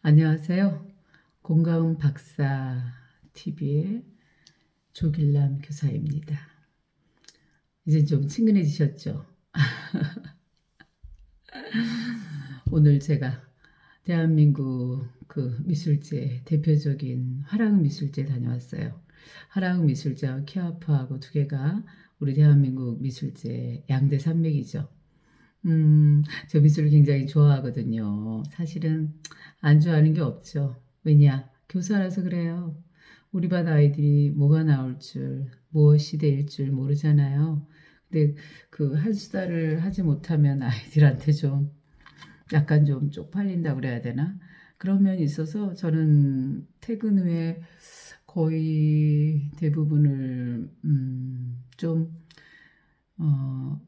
안녕하세요. 공감 박사 TV의 조길남 교사입니다. 이제 좀 친근해지셨죠? 오늘 제가 대한민국 그 미술제 대표적인 화랑미술제 다녀왔어요. 화랑미술제와 키아프하고 두 개가 우리 대한민국 미술제 양대 산맥이죠. 저 미술을 굉장히 좋아하거든요. 사실은 안 좋아하는 게 없죠. 왜냐? 교사라서 그래요. 우리 반 아이들이 뭐가 나올 줄, 무엇이 될 줄 모르잖아요. 근데 그 한 수다를 하지 못하면 아이들한테 좀 약간 좀 쪽팔린다 그래야 되나? 그런 면이 있어서 저는 퇴근 후에 거의 대부분을 좀 어,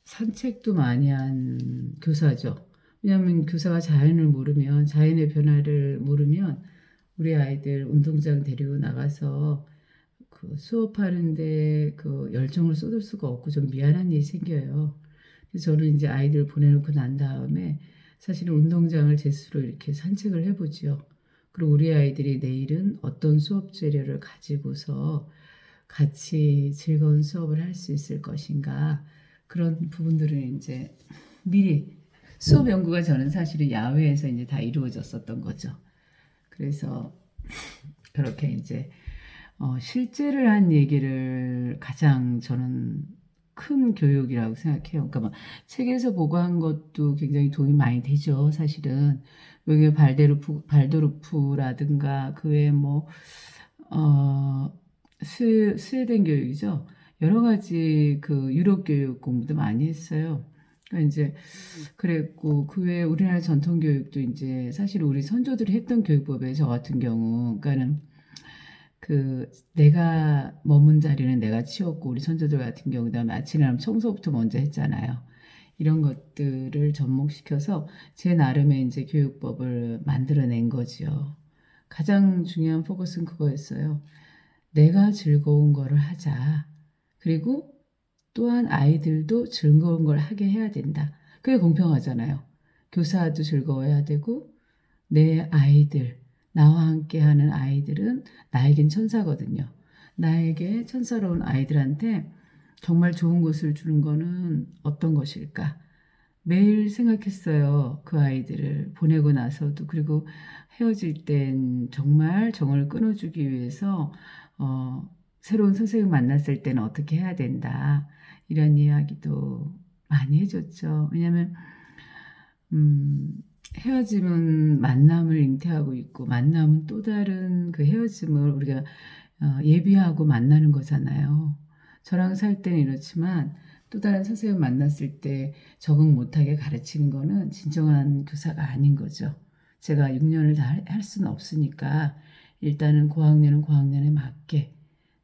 산책도 많이 한 교사죠. 왜냐하면 교사가 자연을 모르면, 자연의 변화를 모르면 우리 아이들 운동장 데리고 나가서 그 수업하는데 그 열정을 쏟을 수가 없고 좀 미안한 일이 생겨요. 그래서 저는 이제 아이들 보내놓고 난 다음에 사실은 운동장을 제 스스로 이렇게 산책을 해보지요. 그리고 우리 아이들이 내일은 어떤 수업 재료를 가지고서 같이 즐거운 수업을 할 수 있을 것인가 그런 부분들을 이제 미리 수업 연구가 저는 사실은 야외에서 이제 다 이루어졌었던 거죠. 그래서 그렇게 이제 실제를 한 얘기를 가장 저는 큰 교육이라고 생각해요. 그러니까 막 책에서 보고 한 것도 굉장히 도움이 많이 되죠. 사실은 여기 발도르프라든가 그 외에 뭐 어, 스웨덴 교육이죠. 여러 가지 그 유럽 교육 공부도 많이 했어요. 그러니까 이제 그랬고 그 외에 우리나라 전통 교육도 이제 사실 우리 선조들이 했던 교육법에 저 같은 경우 그러니까는 그 내가 머문 자리는 내가 치웠고 우리 선조들 같은 경우 그다음에 아침에 하면 청소부터 먼저 했잖아요. 이런 것들을 접목시켜서 제 나름의 이제 교육법을 만들어낸 거지요. 가장 중요한 포커스는 그거였어요. 내가 즐거운 거를 하자. 그리고 또한 아이들도 즐거운 걸 하게 해야 된다. 그게 공평하잖아요. 교사도 즐거워야 되고 내 아이들, 나와 함께 하는 아이들은 나에겐 천사거든요. 나에게 천사로운 아이들한테 정말 좋은 것을 주는 거는 어떤 것일까? 매일 생각했어요. 그 아이들을 보내고 나서도. 그리고 헤어질 땐 정말 정을 끊어주기 위해서, 새로운 선생님 만났을 때는 어떻게 해야 된다. 이런 이야기도 많이 해줬죠. 왜냐면, 음, 헤어짐은 만남을 잉태하고 있고, 만남은 또 다른 그 헤어짐을 우리가 예비하고 만나는 거잖아요. 저랑 살 때는 이렇지만 또 다른 선생님 만났을 때 적응 못하게 가르치는 거는 진정한 교사가 아닌 거죠. 제가 6년을 다 할 수는 없으니까 일단은 고학년은 고학년에 맞게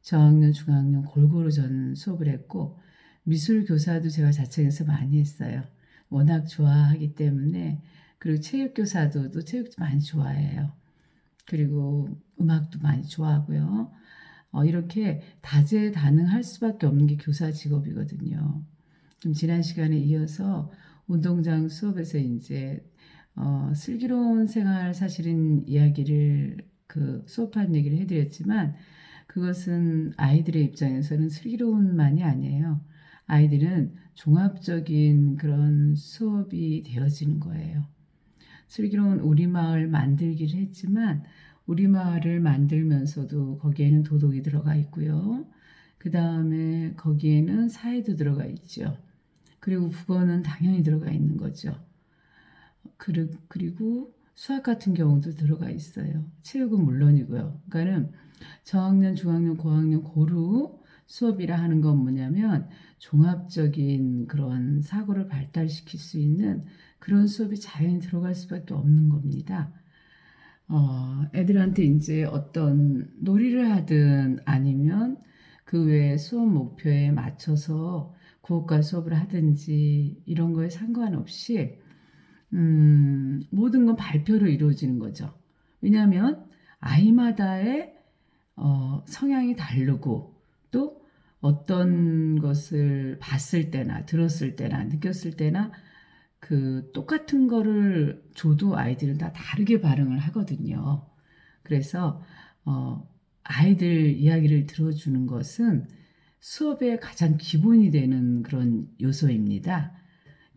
저학년, 중학년 골고루 저는 수업을 했고 미술 교사도 제가 자청해서 많이 했어요. 워낙 좋아하기 때문에 그리고 체육 교사도 또 체육도 많이 좋아해요. 그리고 음악도 많이 좋아하고요. 이렇게 다재다능할 수밖에 없는 게 교사 직업이거든요. 좀 지난 시간에 이어서 운동장 수업에서 이제 슬기로운 생활 사실은 이야기를 그 수업한 얘기를 해드렸지만 그것은 아이들의 입장에서는 슬기로운만이 아니에요. 아이들은 종합적인 그런 수업이 되어지는 거예요. 슬기로운 우리 마을 만들기를 했지만 우리 마을을 만들면서도 거기에는 도덕이 들어가 있고요. 그 다음에 거기에는 사회도 들어가 있죠. 그리고 국어는 당연히 들어가 있는 거죠. 그리고 수학 같은 경우도 들어가 있어요. 체육은 물론이고요. 그러니까는 저학년, 중학년, 고학년 고루 수업이라 하는 건 뭐냐면 종합적인 그런 사고를 발달시킬 수 있는 그런 수업이 자연히 들어갈 수밖에 없는 겁니다. 애들한테 이제 어떤 놀이를 하든 아니면 그 외에 수업 목표에 맞춰서 국어과 수업을 하든지 이런 거에 상관없이 모든 건 발표로 이루어지는 거죠. 왜냐하면 아이마다의 성향이 다르고 또 어떤 것을 봤을 때나 들었을 때나 느꼈을 때나 그 똑같은 거를 줘도 아이들은 다 다르게 반응을 하거든요. 그래서 아이들 이야기를 들어주는 것은 수업의 가장 기본이 되는 그런 요소입니다.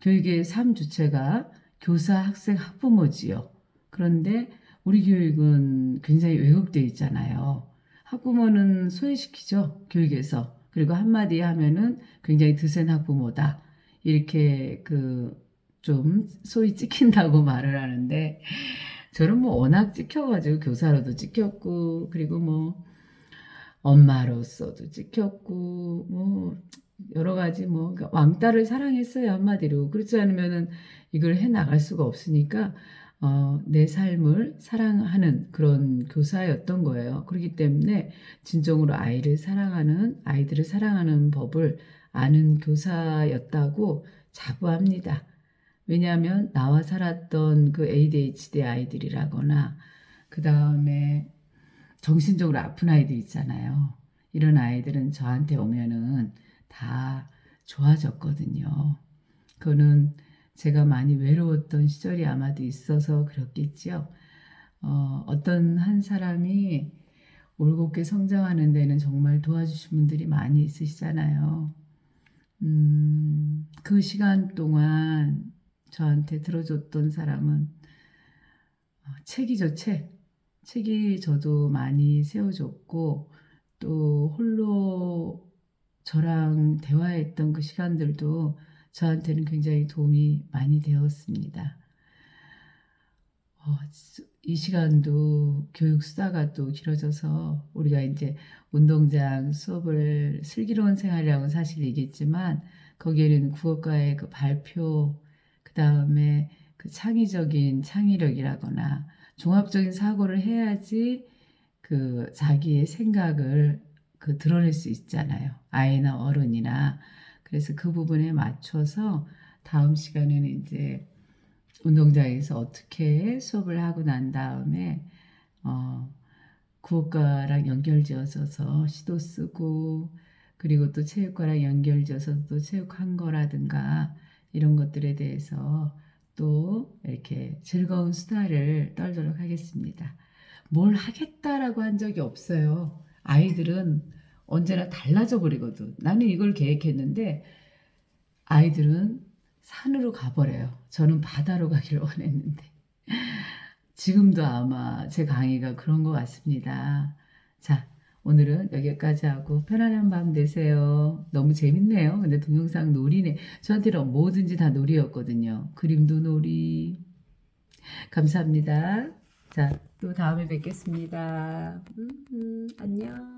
교육의 삶 주체가 교사, 학생, 학부모지요. 그런데 우리 교육은 굉장히 왜곡되어 있잖아요. 학부모는 소외시키죠, 교육에서. 그리고 한마디 하면은 굉장히 드센 학부모다. 이렇게 좀 소위 찍힌다고 말을 하는데, 저는 뭐 워낙 찍혀가지고 교사로도 찍혔고, 그리고 뭐 엄마로서도 찍혔고, 뭐 여러 가지 뭐 그러니까 왕따를 사랑했어요, 한마디로. 그렇지 않으면은 이걸 해 나갈 수가 없으니까 내 삶을 사랑하는 그런 교사였던 거예요. 그렇기 때문에 진정으로 아이들을 사랑하는 법을 아는 교사였다고 자부합니다. 왜냐하면 나와 살았던 그 ADHD 아이들이라거나 그 다음에 정신적으로 아픈 아이들 있잖아요. 이런 아이들은 저한테 오면은 다 좋아졌거든요. 그거는 제가 많이 외로웠던 시절이 아마도 있어서 그렇겠지요. 어떤 한 사람이 올곧게 성장하는 데는 정말 도와주신 분들이 많이 있으시잖아요. 그 시간 동안 저한테 들어줬던 사람은 책이죠, 책. 책이 저도 많이 세워줬고, 또 홀로 저랑 대화했던 그 시간들도 저한테는 굉장히 도움이 많이 되었습니다. 이 시간도 교육 수다가 또 길어져서 우리가 이제 운동장 수업을 슬기로운 생활이라고 사실 얘기했지만 거기에는 국어과의 그 발표, 그 다음에 그 창의적인 창의력이라거나 종합적인 사고를 해야지 그 자기의 생각을 드러낼 수 있잖아요. 아이나 어른이나. 그래서 그 부분에 맞춰서 다음 시간에는 이제 운동장에서 어떻게 수업을 하고 난 다음에 국어과랑 연결지어서 시도 쓰고 그리고 또 체육과랑 연결지어서 또 체육한 거라든가 이런 것들에 대해서 또 이렇게 즐거운 수다를 떨도록 하겠습니다. 뭘 하겠다라고 한 적이 없어요. 아이들은 언제나 달라져 버리거든. 나는 이걸 계획했는데 아이들은 산으로 가버려요. 저는 바다로 가길 원했는데. 지금도 아마 제 강의가 그런 것 같습니다. 자, 오늘은 여기까지 하고 편안한 밤 되세요. 너무 재밌네요. 근데 동영상 놀이네. 저한테는 뭐든지 다 놀이였거든요. 그림도 놀이. 감사합니다. 자, 또 다음에 뵙겠습니다. 안녕.